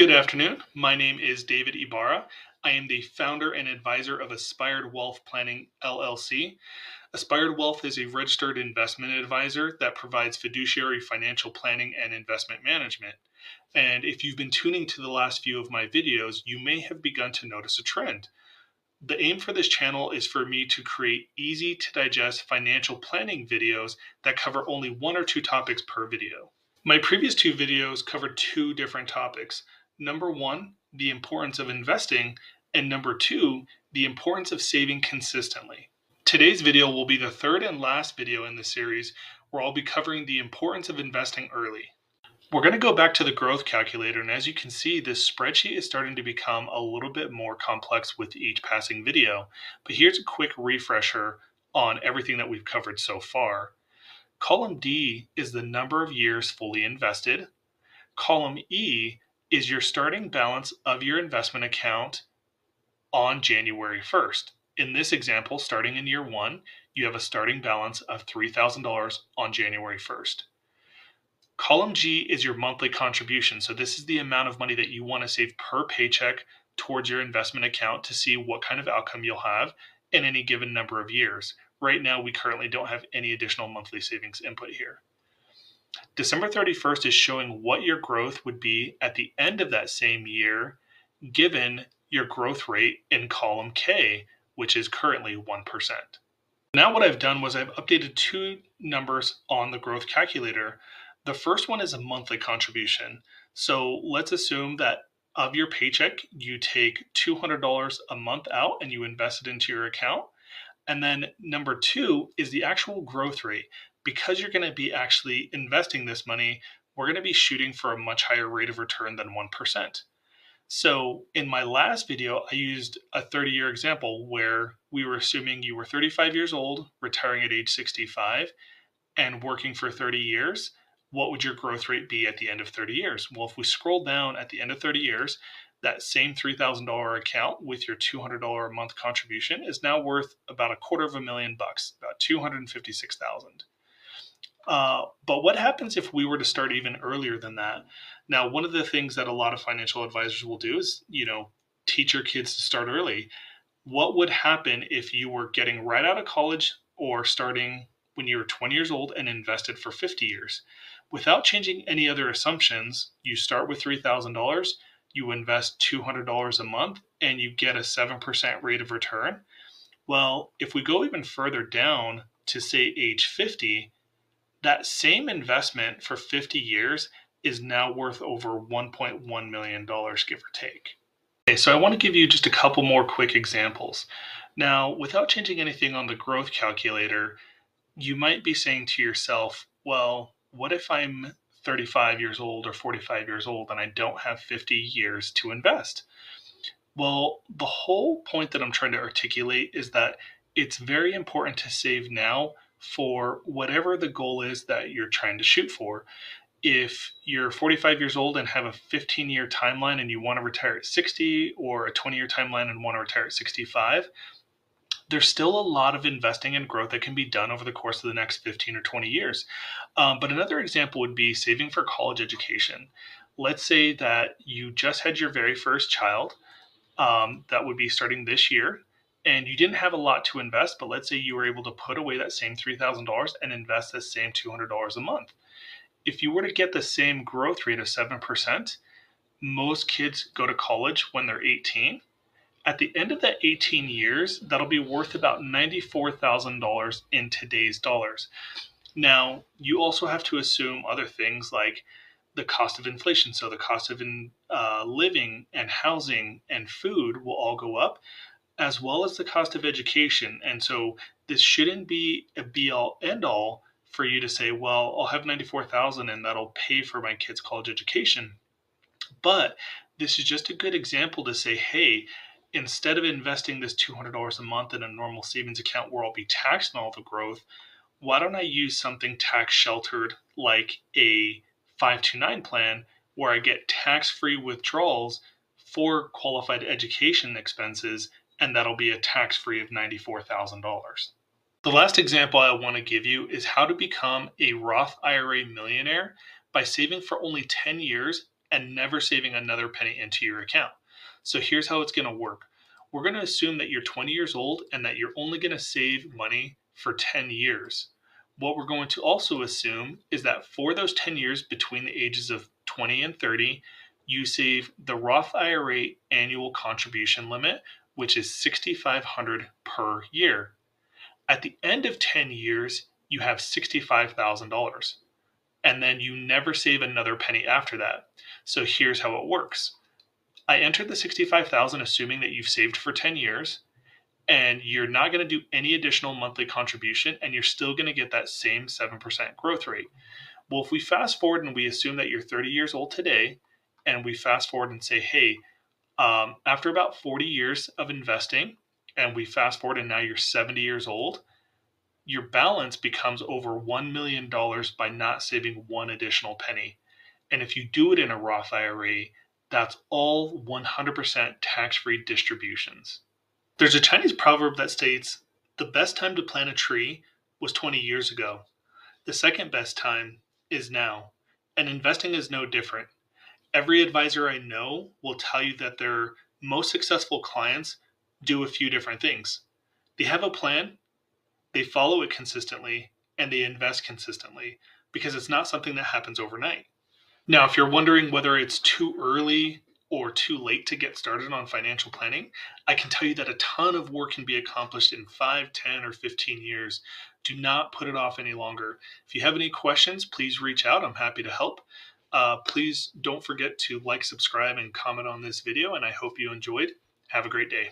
Good afternoon. My name is David Ibarra. I am the founder and advisor of Aspired Wealth Planning LLC. Aspired Wealth is a registered investment advisor that provides fiduciary financial planning and investment management. And if you've been tuning to the last few of my videos, you may have begun to notice a trend. The aim for this channel is for me to create easy to digest financial planning videos that cover only one or two topics per video. My previous two videos covered two different topics. Number one, the importance of investing, and number two, the importance of saving consistently. Today's video will be the third and last video in the series where I'll be covering the importance of investing early. We're going to go back to the growth calculator, and as you can see, this spreadsheet is starting to become a little bit more complex with each passing video. But here's a quick refresher on everything that we've covered so far. Column D is the number of years fully invested. Column E is your starting balance of your investment account on January 1st. In this example, starting in year one, you have a starting balance of $3,000 on January 1st. Column G is your monthly contribution. So this is the amount of money that you want to save per paycheck towards your investment account to see what kind of outcome you'll have in any given number of years. Right now, we currently don't have any additional monthly savings input here. December 31st is showing what your growth would be at the end of that same year, given your growth rate in column K, which is currently 1%. Now what I've done was I've updated two numbers on the growth calculator. The first one is a monthly contribution. So let's assume that of your paycheck, you take $200 a month out and you invest it into your account. And then number two is the actual growth rate. Because you're going to be actually investing this money, we're going to be shooting for a much higher rate of return than 1%. So in my last video, I used a 30-year example where we were assuming you were 35 years old, retiring at age 65, and working for 30 years. What would your growth rate be at the end of 30 years? Well, if we scroll down at the end of 30 years, that same $3,000 account with your $200 a month contribution is now worth about $250,000, about $256,000. But what happens if we were to start even earlier than that? Now, one of the things that a lot of financial advisors will do is, teach your kids to start early. What would happen if you were getting right out of college or starting when you were 20 years old and invested for 50 years? Without changing any other assumptions, you start with $3,000, you invest $200 a month, and you get a 7% rate of return. Well, if we go even further down to say age 50, that same investment for 50 years is now worth over $1.1 million, give or take. Okay, so I want to give you just a couple more quick examples. Now, without changing anything on the growth calculator, you might be saying to yourself, well, what if I'm 35 years old or 45 years old and I don't have 50 years to invest? Well, the whole point that I'm trying to articulate is that it's very important to save now for whatever the goal is that you're trying to shoot for. If you're 45 years old and have a 15-year timeline and you want to retire at 60, or a 20-year timeline and want to retire at 65, there's still a lot of investing and growth that can be done over the course of the next 15 or 20 years. But another example would be saving for college education. Let's say that you just had your very first child, that would be starting this year, and you didn't have a lot to invest, but let's say you were able to put away that same $3,000 and invest the same $200 a month. If you were to get the same growth rate of 7%, most kids go to college when they're 18. At the end of that 18 years, that'll be worth about $94,000 in today's dollars. Now, you also have to assume other things like the cost of inflation. So the cost of living and housing and food will all go up, as well as the cost of education. And so this shouldn't be a be-all, end-all for you to say, well, I'll have $94,000 and that'll pay for my kids' college education. But this is just a good example to say, hey, instead of investing this $200 a month in a normal savings account where I'll be taxed on all the growth, why don't I use something tax sheltered like a 529 plan where I get tax-free withdrawals for qualified education expenses, and that'll be a tax-free of $94,000. The last example I want to give you is how to become a Roth IRA millionaire by saving for only 10 years and never saving another penny into your account. So here's how it's going to work. We're going to assume that you're 20 years old and that you're only going to save money for 10 years. What we're going to also assume is that for those 10 years between the ages of 20 and 30, you save the Roth IRA annual contribution limit, which is $6,500 per year. At the end of 10 years, you have $65,000, and then you never save another penny after that. So here's how it works. I entered the 65,000 assuming that you've saved for 10 years and you're not going to do any additional monthly contribution and you're still going to get that same 7% growth rate. Well, if we fast forward and we assume that you're 30 years old today and we fast forward and say, hey, after about 40 years of investing and we fast forward and now you're 70 years old, your balance becomes over $1 million by not saving one additional penny. And if you do it in a Roth IRA, that's all 100% tax-free distributions. There's a Chinese proverb that states, the best time to plant a tree was 20 years ago. The second best time is now. And investing is no different. Every advisor I know will tell you that their most successful clients do a few different things. They have a plan, they follow it consistently, and they invest consistently because it's not something that happens overnight. Now, if you're wondering whether it's too early or too late to get started on financial planning, I can tell you that a ton of work can be accomplished in 5, 10, or 15 years. Do not put it off any longer. If you have any questions, please reach out. I'm happy to help. Please don't forget to like, subscribe, and comment on this video, and I hope you enjoyed. Have a great day.